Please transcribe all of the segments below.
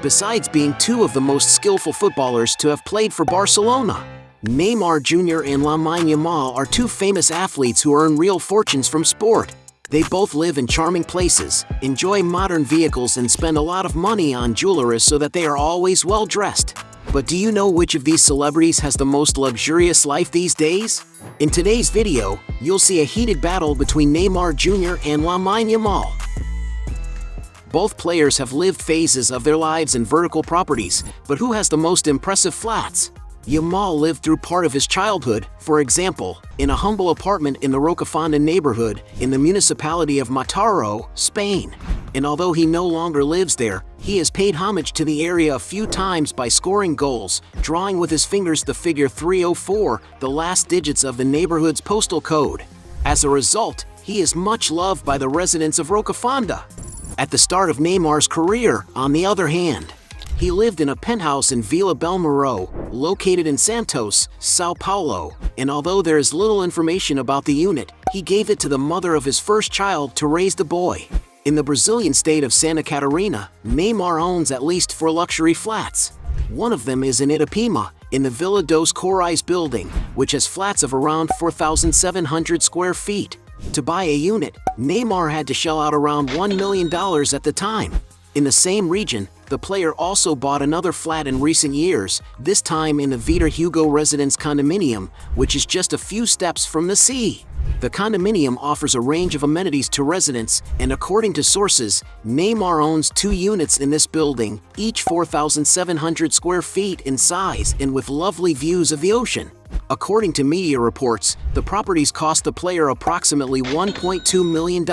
besides being two of the most skillful footballers to have played for Barcelona. Neymar Jr. and Lamine Yamal are two famous athletes who earn real fortunes from sport. They both live in charming places, enjoy modern vehicles, and spend a lot of money on jewelry so that they are always well dressed. But do you know which of these celebrities has the most luxurious life these days? In today's video, you'll see a heated battle between Neymar Jr. and Lamine Yamal. Both players have lived phases of their lives in vertical properties, but who has the most impressive flats? Yamal lived through part of his childhood, for example, in a humble apartment in the Rocafonda neighborhood in the municipality of Mataró, Spain. And although he no longer lives there, he has paid homage to the area a few times by scoring goals, drawing with his fingers the figure 304, the last digits of the neighborhood's postal code. As a result, he is much loved by the residents of Rocafonda. At the start of Neymar's career, on the other hand, he lived in a penthouse in Vila Belmiro, located in Santos, São Paulo, and although there is little information about the unit, he gave it to the mother of his first child to raise the boy. In the Brazilian state of Santa Catarina, Neymar owns at least 4 luxury flats. One of them is in Itapema, in the Vila dos Corais building, which has flats of around 4,700 square feet. To buy a unit, Neymar had to shell out around $1 million at the time. In the same region, the player also bought another flat in recent years, this time in the Vitor Hugo Residence condominium, which is just a few steps from the sea. The condominium offers a range of amenities to residents, and according to sources, Neymar owns 2 units in this building, each 4,700 square feet in size and with lovely views of the ocean. According to media reports, the properties cost the player approximately $1.2 million.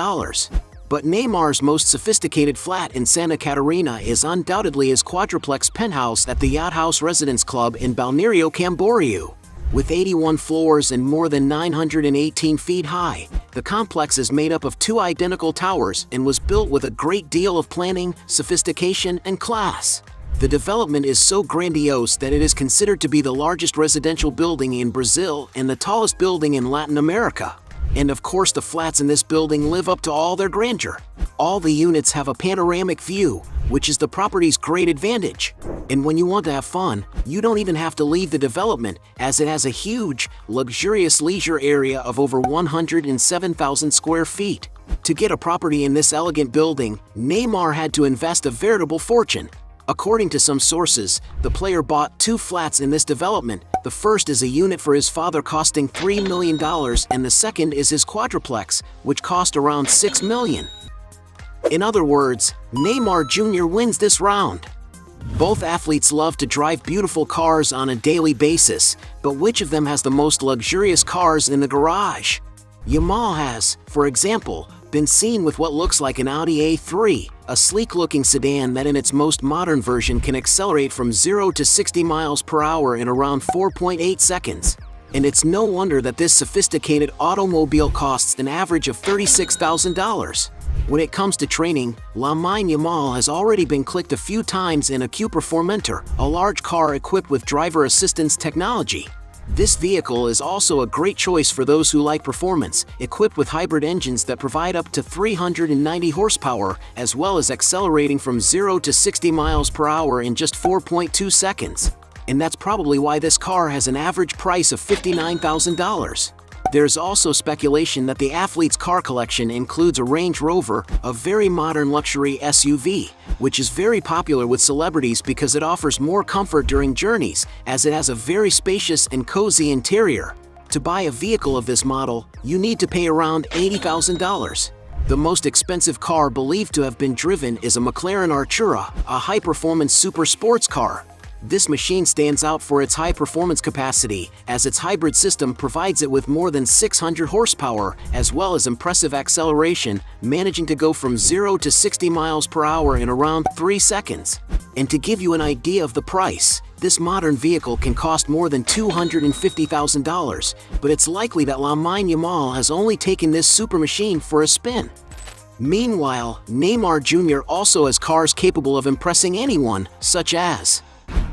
But Neymar's most sophisticated flat in Santa Catarina is undoubtedly his quadruplex penthouse at the Yacht House Residence Club in Balneário Camboriú. With 81 floors and more than 918 feet high, the complex is made up of 2 identical towers and was built with a great deal of planning, sophistication, and class. The development is so grandiose that it is considered to be the largest residential building in Brazil and the tallest building in Latin America. And of course, the flats in this building live up to all their grandeur. All the units have a panoramic view, which is the property's great advantage. And when you want to have fun, you don't even have to leave the development, as it has a huge, luxurious leisure area of over 107,000 square feet. To get a property in this elegant building, Neymar had to invest a veritable fortune. According to some sources, the player bought 2 flats in this development. The first is a unit for his father costing $3 million, and the second is his quadruplex, which cost around $6 million. In other words, Neymar Jr. wins this round. Both athletes love to drive beautiful cars on a daily basis, but which of them has the most luxurious cars in the garage? Yamal has, for example, been seen with what looks like an Audi A3, a sleek-looking sedan that in its most modern version can accelerate from 0 to 60 miles per hour in around 4.8 seconds. And it's no wonder that this sophisticated automobile costs an average of $36,000. When it comes to training, Lamine Yamal has already been clicked a few times in a Cupra Formentor, a large car equipped with driver assistance technology. This vehicle is also a great choice for those who like performance, equipped with hybrid engines that provide up to 390 horsepower, as well as accelerating from 0 to 60 miles per hour in just 4.2 seconds. And that's probably why this car has an average price of $59,000. There's also speculation that the athlete's car collection includes a Range Rover, a very modern luxury SUV, which is very popular with celebrities because it offers more comfort during journeys, as it has a very spacious and cozy interior. To buy a vehicle of this model, you need to pay around $80,000. The most expensive car believed to have been driven is a McLaren Artura, a high-performance super sports car. This machine stands out for its high performance capacity, as its hybrid system provides it with more than 600 horsepower, as well as impressive acceleration, managing to go from 0 to 60 miles per hour in around 3 seconds. And to give you an idea of the price, this modern vehicle can cost more than $250,000, but it's likely that Lamine Yamal has only taken this super machine for a spin. Meanwhile, Neymar Jr. also has cars capable of impressing anyone, such as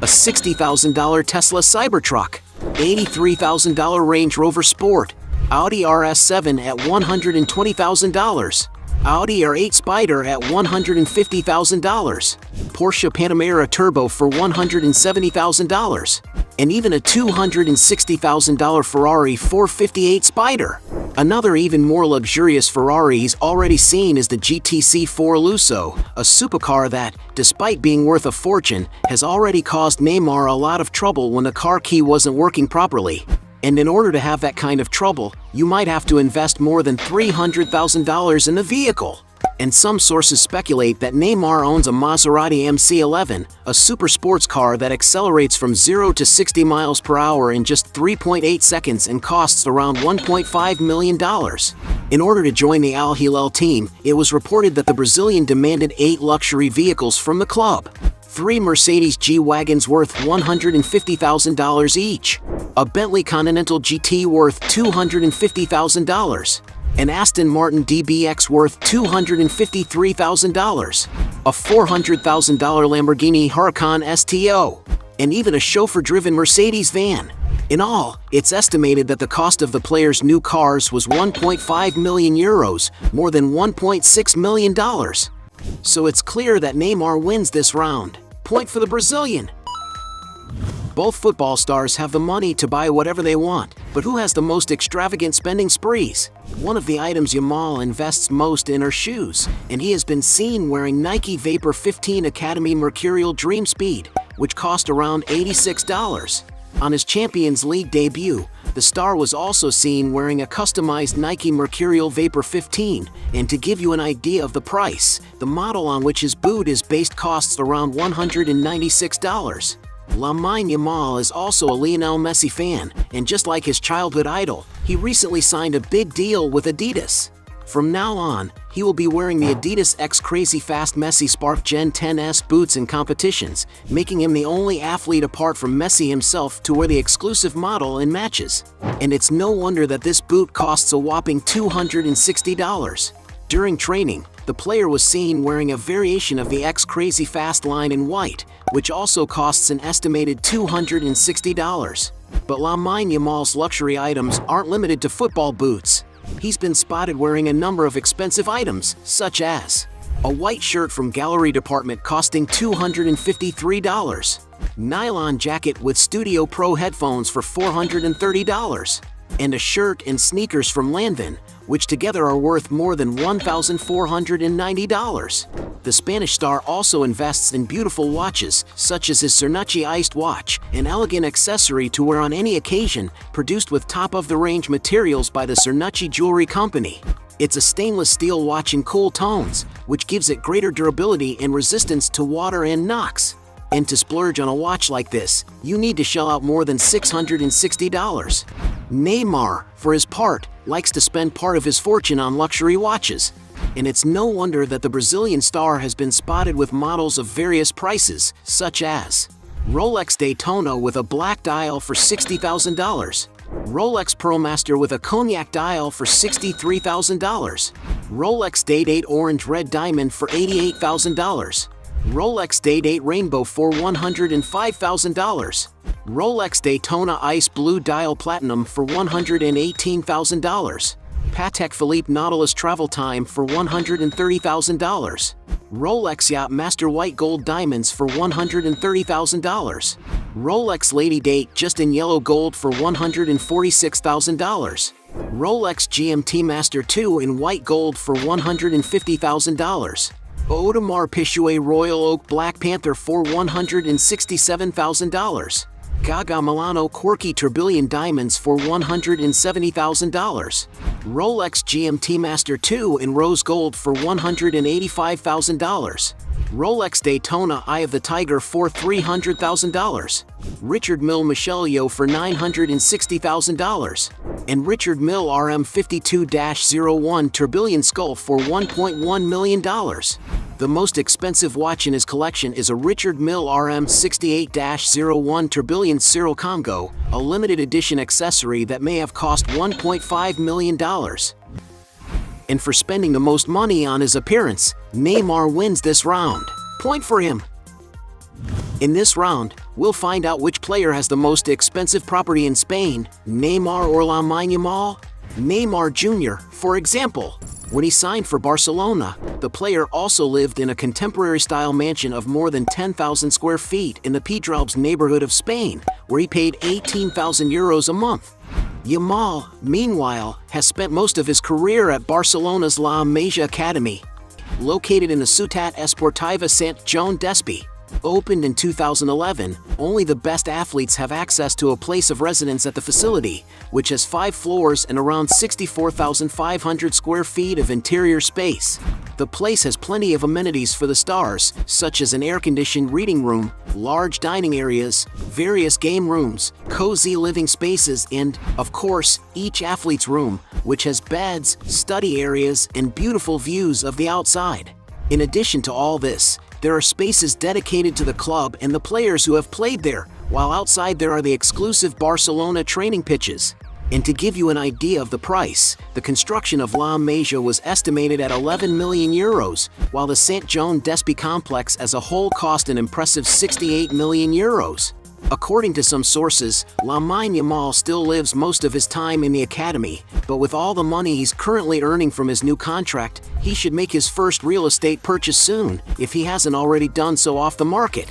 a $60,000 Tesla Cybertruck, $83,000 Range Rover Sport, Audi RS7 at $120,000, Audi R8 Spider at $150,000, Porsche Panamera Turbo for $170,000, and even a $260,000 Ferrari 458 Spider. Another even more luxurious Ferrari he's already seen is the GTC4 Lusso, a supercar that, despite being worth a fortune, has already caused Neymar a lot of trouble when the car key wasn't working properly. And in order to have that kind of trouble, you might have to invest more than $300,000 in the vehicle. And some sources speculate that Neymar owns a Maserati MC11, a super sports car that accelerates from 0 to 60 miles per hour in just 3.8 seconds and costs around $1.5 million. In order to join the Al Hilal team, it was reported that the Brazilian demanded 8 luxury vehicles from the club. 3 Mercedes G-Wagons worth $150,000 each, a Bentley Continental GT worth $250,000, an Aston Martin DBX worth $253,000, a $400,000 Lamborghini Huracan STO, and even a chauffeur-driven Mercedes van. In all, it's estimated that the cost of the players' new cars was 1.5 million euros, more than $1.6 million. So it's clear that Neymar wins this round. Point for the Brazilian. Both football stars have the money to buy whatever they want, but who has the most extravagant spending sprees? One of the items Yamal invests most in are shoes, and he has been seen wearing Nike Vapor 15 Academy Mercurial Dream Speed, which cost around $86. On his Champions League debut, the star was also seen wearing a customized Nike Mercurial Vapor 15, and to give you an idea of the price, the model on which his boot is based costs around $196. Lamine Yamal is also a Lionel Messi fan, and just like his childhood idol, he recently signed a big deal with Adidas. From now on, he will be wearing the Adidas X Crazy Fast Messi Spark Gen 10S boots in competitions, making him the only athlete apart from Messi himself to wear the exclusive model in matches. And it's no wonder that this boot costs a whopping $260. During training, the player was seen wearing a variation of the X Crazy Fast line in white, which also costs an estimated $260. But Lamine Yamal's luxury items aren't limited to football boots. He's been spotted wearing a number of expensive items, such as a white shirt from Gallery Department costing $253, nylon jacket with Studio Pro headphones for $430, and a shirt and sneakers from Lanvin, which together are worth more than $1,490. The Spanish star also invests in beautiful watches, such as his Cernucci Iced watch, an elegant accessory to wear on any occasion, produced with top-of-the-range materials by the Cernucci Jewelry Company. It's a stainless steel watch in cool tones, which gives it greater durability and resistance to water and knocks. And to splurge on a watch like this, you need to shell out more than $660. Neymar, for his part, likes to spend part of his fortune on luxury watches. And it's no wonder that the Brazilian star has been spotted with models of various prices, such as Rolex Daytona with a black dial for $60,000, Rolex Pearlmaster with a cognac dial for $63,000, Rolex Day-Date Orange Red Diamond for $88,000, Rolex Day-Date Rainbow for $105,000, Rolex Daytona Ice Blue Dial Platinum for $118,000, Patek Philippe Nautilus Travel Time for $130,000, Rolex Yacht Master White Gold Diamonds for $130,000, Rolex Lady Date Just in Yellow Gold for $146,000, Rolex GMT Master 2 in White Gold for $150,000, Audemars Piguet Royal Oak Black Panther for $167,000, Gaga Milano Quirky Tourbillon Diamonds for $170,000, Rolex GMT Master 2 in Rose Gold for $185,000, Rolex Daytona Eye of the Tiger for $300,000, Richard Mille Michel Yeo for $960,000, and Richard Mille RM52-01 Tourbillon Skull for $1.1 million. The most expensive watch in his collection is a Richard Mille RM68-01 Tourbillon Cyril Congo, a limited edition accessory that may have cost $1.5 million. And for spending the most money on his appearance, Neymar wins this round. Point for him. In this round, we'll find out which player has the most expensive property in Spain, Neymar or Lamine Yamal. Neymar Jr., for example. When he signed for Barcelona, the player also lived in a contemporary-style mansion of more than 10,000 square feet in the Pedralbes neighborhood of Spain, where he paid €18,000 a month. Yamal, meanwhile, has spent most of his career at Barcelona's La Masia Academy, located in the Ciutat Esportiva Sant Joan d'Espí. Opened in 2011, only the best athletes have access to a place of residence at the facility, which has 5 floors and around 64,500 square feet of interior space. The place has plenty of amenities for the stars, such as an air-conditioned reading room, large dining areas, various game rooms, cozy living spaces, and, of course, each athlete's room, which has beds, study areas, and beautiful views of the outside. In addition to all this, there are spaces dedicated to the club and the players who have played there, while outside there are the exclusive Barcelona training pitches. And to give you an idea of the price, the construction of La Masia was estimated at €11 million, while the Sant Joan d'Espí complex as a whole cost an impressive €68 million. According to some sources, Lamine Yamal still lives most of his time in the academy, but with all the money he's currently earning from his new contract, he should make his first real estate purchase soon, if he hasn't already done so off the market.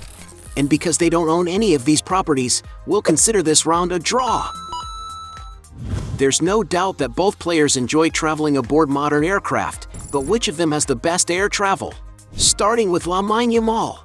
And because they don't own any of these properties, we'll consider this round a draw. There's no doubt that both players enjoy traveling aboard modern aircraft, but which of them has the best air travel? Starting with Lamine Yamal.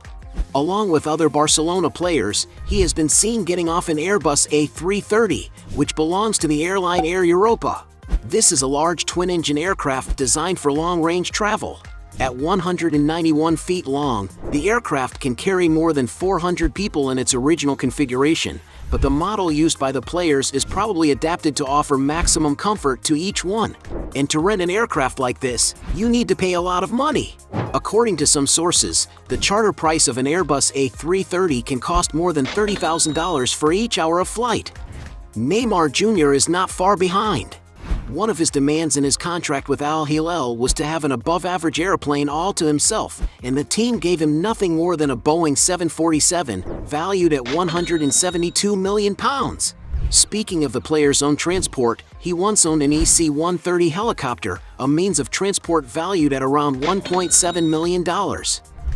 Along with other Barcelona players, he has been seen getting off an Airbus A330, which belongs to the airline Air Europa. This is a large twin-engine aircraft designed for long-range travel. At 191 feet long, the aircraft can carry more than 400 people in its original configuration, but the model used by the players is probably adapted to offer maximum comfort to each one. And to rent an aircraft like this, you need to pay a lot of money. According to some sources, the charter price of an Airbus A330 can cost more than $30,000 for each hour of flight. Neymar Jr. is not far behind. One of his demands in his contract with Al Hilal was to have an above-average airplane all to himself, and the team gave him nothing more than a Boeing 747, valued at £172 million. Speaking of the player's own transport, he once owned an EC-130 helicopter, a means of transport valued at around $1.7 million.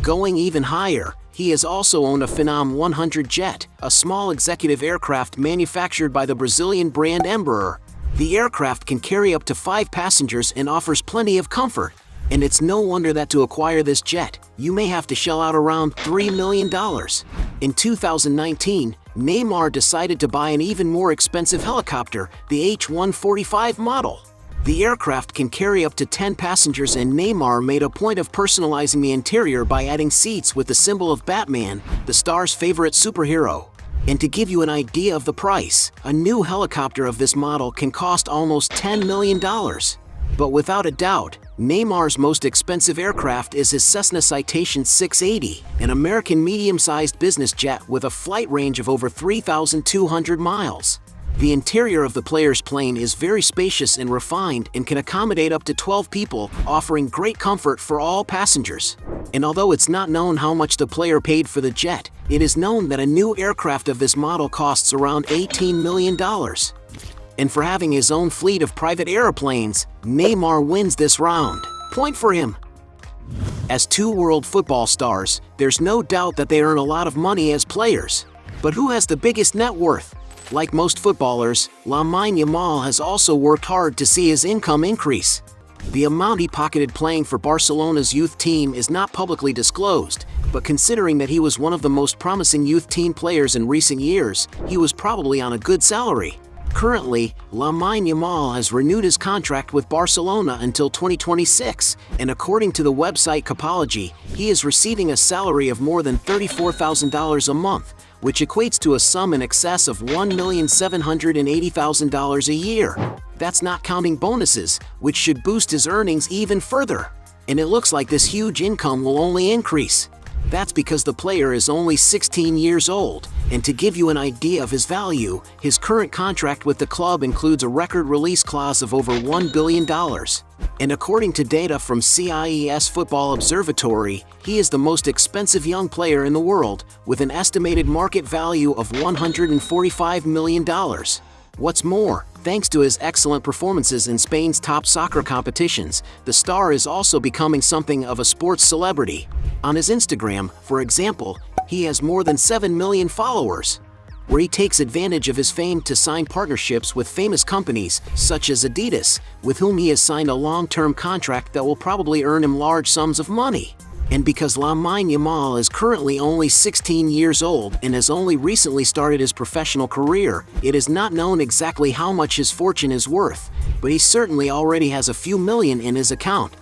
Going even higher, he has also owned a Phenom 100 jet, a small executive aircraft manufactured by the Brazilian brand Embraer. The aircraft can carry up to 5 passengers and offers plenty of comfort. And it's no wonder that to acquire this jet, you may have to shell out around $3 million. In 2019, Neymar decided to buy an even more expensive helicopter, the H-145 model. The aircraft can carry up to 10 passengers, and Neymar made a point of personalizing the interior by adding seats with the symbol of Batman, the star's favorite superhero. And to give you an idea of the price, a new helicopter of this model can cost almost $10 million. But without a doubt, Neymar's most expensive aircraft is his Cessna Citation 680, an American medium-sized business jet with a flight range of over 3,200 miles. The interior of the player's plane is very spacious and refined and can accommodate up to 12 people, offering great comfort for all passengers. And although it's not known how much the player paid for the jet, it is known that a new aircraft of this model costs around $18 million. And for having his own fleet of private airplanes, Neymar wins this round. Point for him. As two world football stars, there's no doubt that they earn a lot of money as players. But who has the biggest net worth? Like most footballers, Lamine Yamal has also worked hard to see his income increase. The amount he pocketed playing for Barcelona's youth team is not publicly disclosed, but considering that he was one of the most promising youth team players in recent years, he was probably on a good salary. Currently, Lamine Yamal has renewed his contract with Barcelona until 2026, and according to the website Capology, he is receiving a salary of more than $34,000 a month, which equates to a sum in excess of $1,780,000 a year. That's not counting bonuses, which should boost his earnings even further. And it looks like this huge income will only increase. That's because the player is only 16 years old, and to give you an idea of his value, his current contract with the club includes a record release clause of over $1 billion. And according to data from CIES Football Observatory, he is the most expensive young player in the world, with an estimated market value of $145 million. What's more, thanks to his excellent performances in Spain's top soccer competitions, the star is also becoming something of a sports celebrity. On his Instagram, for example, he has more than 7 million followers, where he takes advantage of his fame to sign partnerships with famous companies such as Adidas, with whom he has signed a long-term contract that will probably earn him large sums of money. And because Lamine Yamal is currently only 16 years old and has only recently started his professional career, it is not known exactly how much his fortune is worth, but he certainly already has a few million in his account.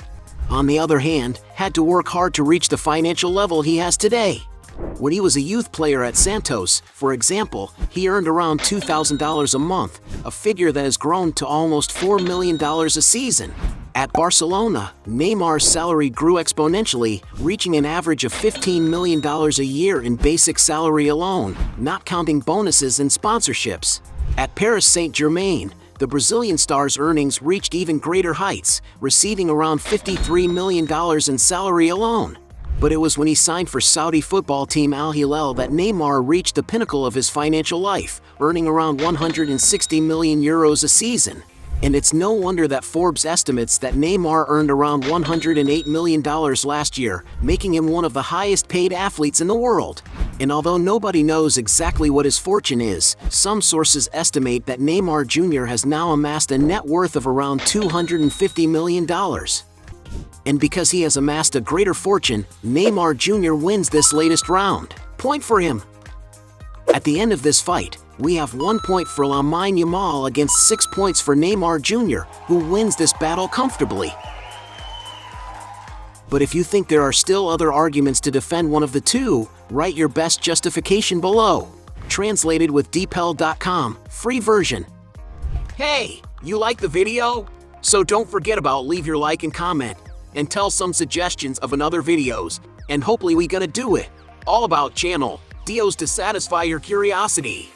On the other hand, had to work hard to reach the financial level he has today. When he was a youth player at Santos, for example, he earned around $2,000 a month, a figure that has grown to almost $4 million a season. At Barcelona, Neymar's salary grew exponentially, reaching an average of $15 million a year in basic salary alone, not counting bonuses and sponsorships. At Paris Saint-Germain, the Brazilian star's earnings reached even greater heights, receiving around $53 million in salary alone. But it was when he signed for Saudi football team Al Hilal that Neymar reached the pinnacle of his financial life, earning around 160 million euros a season. And it's no wonder that Forbes estimates that Neymar earned around $108 million last year, making him one of the highest paid athletes in the world. And although nobody knows exactly what his fortune is, some sources estimate that Neymar Jr. has now amassed a net worth of around $250 million. And because he has amassed a greater fortune, Neymar Jr. wins this latest round. Point for him. At the end of this fight, we have 1 point for Lamine Yamal against 6 points for Neymar Jr., who wins this battle comfortably. But if you think there are still other arguments to defend one of the two, write your best justification below. Translated with dpel.com, free version. Hey, you like the video? So don't forget about leave your like and comment, and tell some suggestions of another videos, and hopefully we gonna do it. All about channel Dios to satisfy your curiosity.